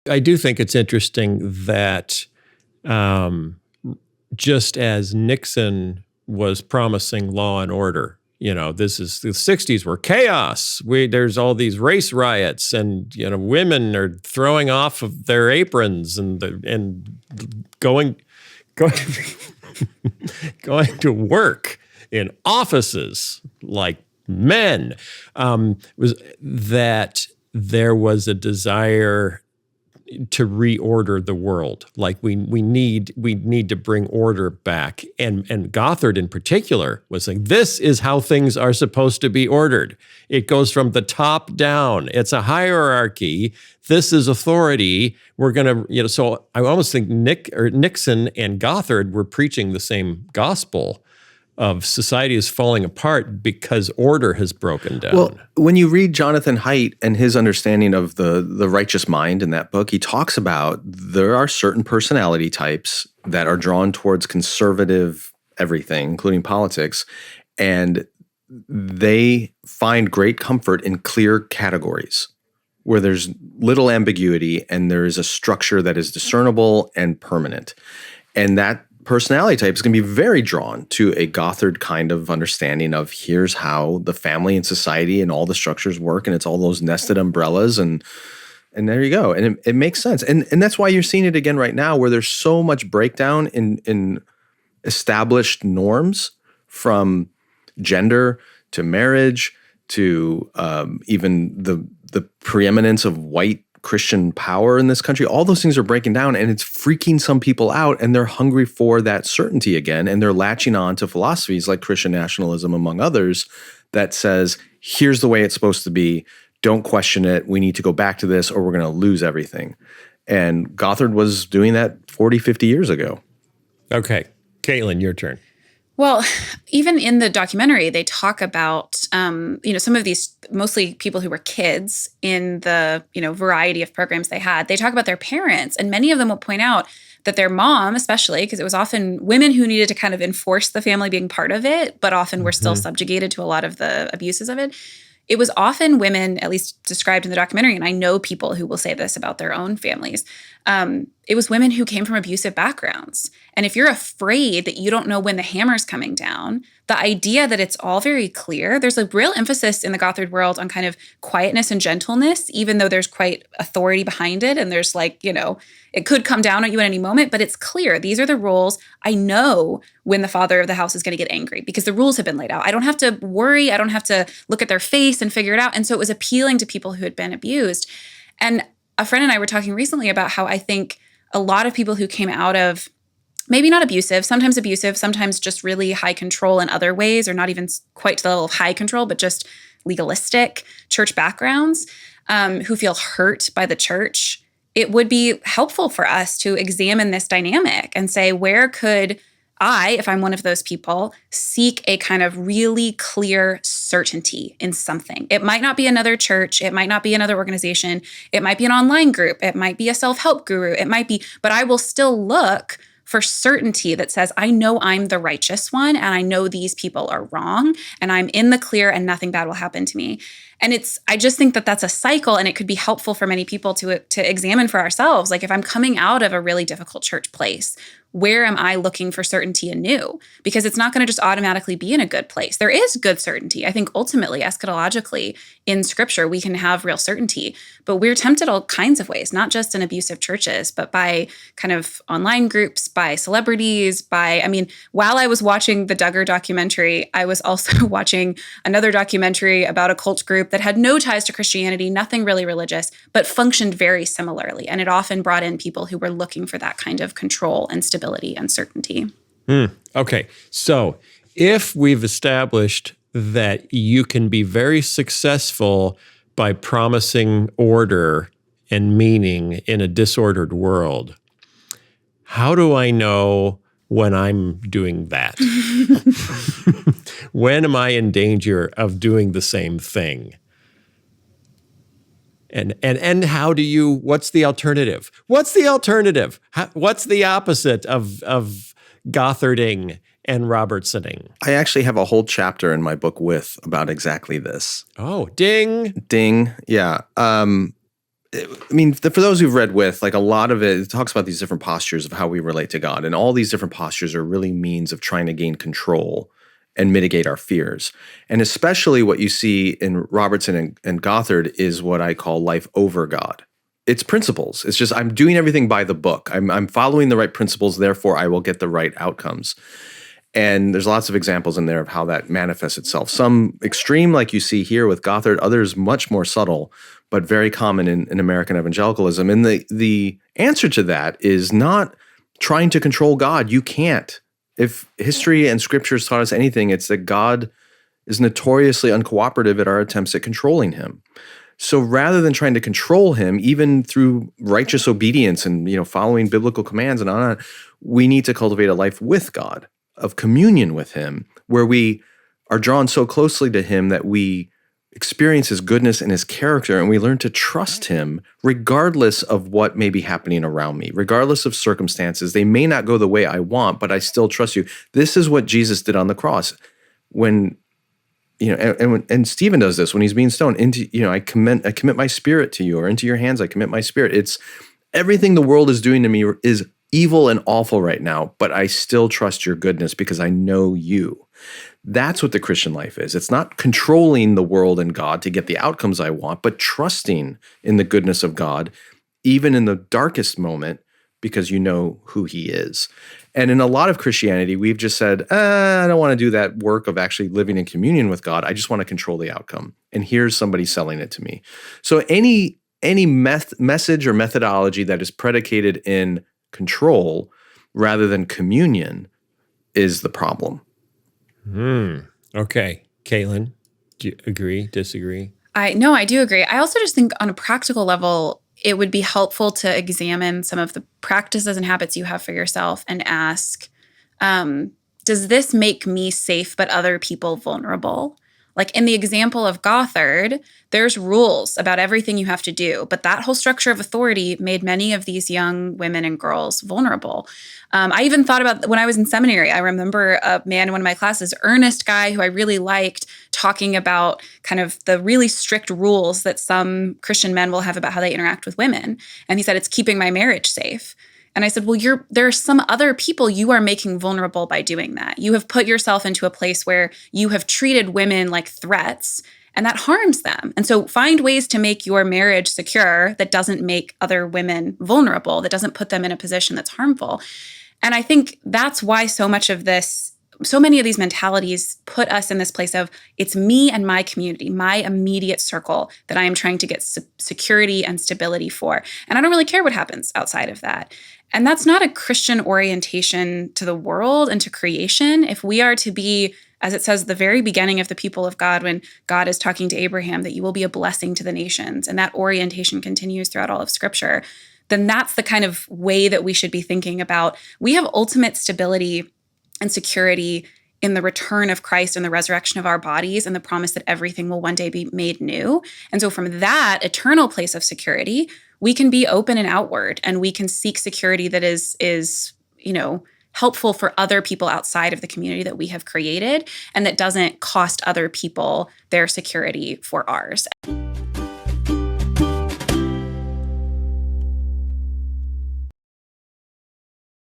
I do think it's interesting that um, just as Nixon was promising law and order, this is the 60s were chaos. There's all these race riots, and women are throwing off of their aprons and going going to work in offices like men. Was that there was a desire to reorder the world. Like we need to bring order back. And Gothard in particular was saying, this is how things are supposed to be ordered. It goes from the top down. It's a hierarchy. This is authority. We're going to, so I almost think Nixon and Gothard were preaching the same gospel of society is falling apart because order has broken down. Well, when you read Jonathan Haidt and his understanding of the righteous mind in that book, he talks about there are certain personality types that are drawn towards conservative everything, including politics, and they find great comfort in clear categories where there's little ambiguity and there is a structure that is discernible and permanent. And that personality type is going to be very drawn to a Gothard kind of understanding of here's how the family and society and all the structures work, and it's all those nested umbrellas, and there you go. And it makes sense. And that's why you're seeing it again right now, where there's so much breakdown in established norms, from gender to marriage to even the preeminence of white Christian power in this country. All those things are breaking down, and it's freaking some people out, and they're hungry for that certainty again, and they're latching on to philosophies like Christian nationalism, among others, that says, here's the way it's supposed to be. Don't question it. We need to go back to this or we're going to lose everything. And Gothard was doing that 40, 50 years ago. Okay. Caitlin, your turn. Well, even in the documentary, they talk about, some of these, mostly people who were kids in the, variety of programs they had. They talk about their parents, and many of them will point out that their mom, especially, because it was often women who needed to kind of enforce the family being part of it, but often were still subjugated to a lot of the abuses of it. It was often women, at least described in the documentary, and I know people who will say this about their own families. It was women who came from abusive backgrounds. And if you're afraid that you don't know when the hammer's coming down, the idea that it's all very clear, there's a real emphasis in the Gothard world on kind of quietness and gentleness, even though there's quite authority behind it. And there's it could come down on you at any moment, but it's clear. These are the rules. I know when the father of the house is going to get angry because the rules have been laid out. I don't have to worry. I don't have to look at their face and figure it out. And so it was appealing to people who had been abused. And a friend and I were talking recently about how I think a lot of people who came out of maybe not abusive, sometimes just really high control in other ways, or not even quite to the level of high control, but just legalistic church backgrounds, who feel hurt by the church. It would be helpful for us to examine this dynamic and say, where could I, if I'm one of those people, seek a kind of really clear certainty in something? It might not be another church. It might not be another organization. It might be an online group. It might be a self-help guru. It might be, but I will still look for certainty that says, I know I'm the righteous one, and I know these people are wrong, and I'm in the clear, and nothing bad will happen to me. And I just think that that's a cycle, and it could be helpful for many people to examine for ourselves. Like, if I'm coming out of a really difficult church place, where am I looking for certainty anew? Because it's not going to just automatically be in a good place. There is good certainty. I think ultimately, eschatologically, in Scripture, we can have real certainty. But we're tempted all kinds of ways, not just in abusive churches, but by kind of online groups, by celebrities, while I was watching the Duggar documentary, I was also watching another documentary about a cult group that had no ties to Christianity, nothing really religious, but functioned very similarly. And it often brought in people who were looking for that kind of control and stability and certainty. Okay. So if we've established that you can be very successful by promising order and meaning in a disordered world, how do I know when I'm doing that? When am I in danger of doing the same thing? And how do you, what's the alternative? What's the alternative? What's the opposite of Gotharding and Robertsoning? I actually have a whole chapter in my book about exactly this. Oh, ding. Ding. Yeah. I mean, for those who've read With, like a lot of it talks about these different postures of how we relate to God. And all these different postures are really means of trying to gain control and mitigate our fears. And especially what you see in Robertson and Gothard is what I call life over God. It's principles. It's just I'm doing everything by the book. I'm following the right principles, therefore I will get the right outcomes. And there's lots of examples in there of how that manifests itself. Some extreme, like you see here with Gothard, others much more subtle, but very common in American evangelicalism. And the answer to that is not trying to control God. You can't. If history and scriptures taught us anything, it's that God is notoriously uncooperative at our attempts at controlling him. So rather than trying to control him, even through righteous obedience and following biblical commands and on, we need to cultivate a life with God, of communion with him, where we are drawn so closely to him that we experience his goodness and his character, and we learn to trust him regardless of what may be happening around me, regardless of circumstances. They may not go the way I want, but I still trust you. This is what Jesus did on the cross. When and Stephen does this when he's being stoned. I commit my spirit to you, or into your hands I commit my spirit. It's everything the world is doing to me is evil and awful right now, but I still trust your goodness because I know you. That's what the Christian life is. It's not controlling the world and God to get the outcomes I want, but trusting in the goodness of God, even in the darkest moment, because you know who he is. And in a lot of Christianity, we've just said, I don't want to do that work of actually living in communion with God. I just want to control the outcome. And here's somebody selling it to me. So any message or methodology that is predicated in control rather than communion is the problem. Okay. Caitlin, do you agree, disagree? I do agree. I also just think on a practical level, it would be helpful to examine some of the practices and habits you have for yourself and ask, does this make me safe but other people vulnerable? Like in the example of Gothard, there's rules about everything you have to do, but that whole structure of authority made many of these young women and girls vulnerable. I even thought about when I was in seminary, I remember a man in one of my classes, earnest guy who I really liked, talking about kind of the really strict rules that some Christian men will have about how they interact with women. And he said, it's keeping my marriage safe. And I said, well, there are some other people you are making vulnerable by doing that. You have put yourself into a place where you have treated women like threats, and that harms them. And so find ways to make your marriage secure that doesn't make other women vulnerable, that doesn't put them in a position that's harmful. And I think that's why so many of these mentalities put us in this place of it's me and my community, my immediate circle that I am trying to get security and stability for. And I don't really care what happens outside of that. And that's not a Christian orientation to the world and to creation. If we are to be, as it says, the very beginning of the people of God, when God is talking to Abraham, that you will be a blessing to the nations, and that orientation continues throughout all of Scripture, then that's the kind of way that we should be thinking about. We have ultimate stability and security in the return of Christ and the resurrection of our bodies and the promise that everything will one day be made new. And so from that eternal place of security, we can be open and outward, and we can seek security that is helpful for other people outside of the community that we have created, and that doesn't cost other people their security for ours.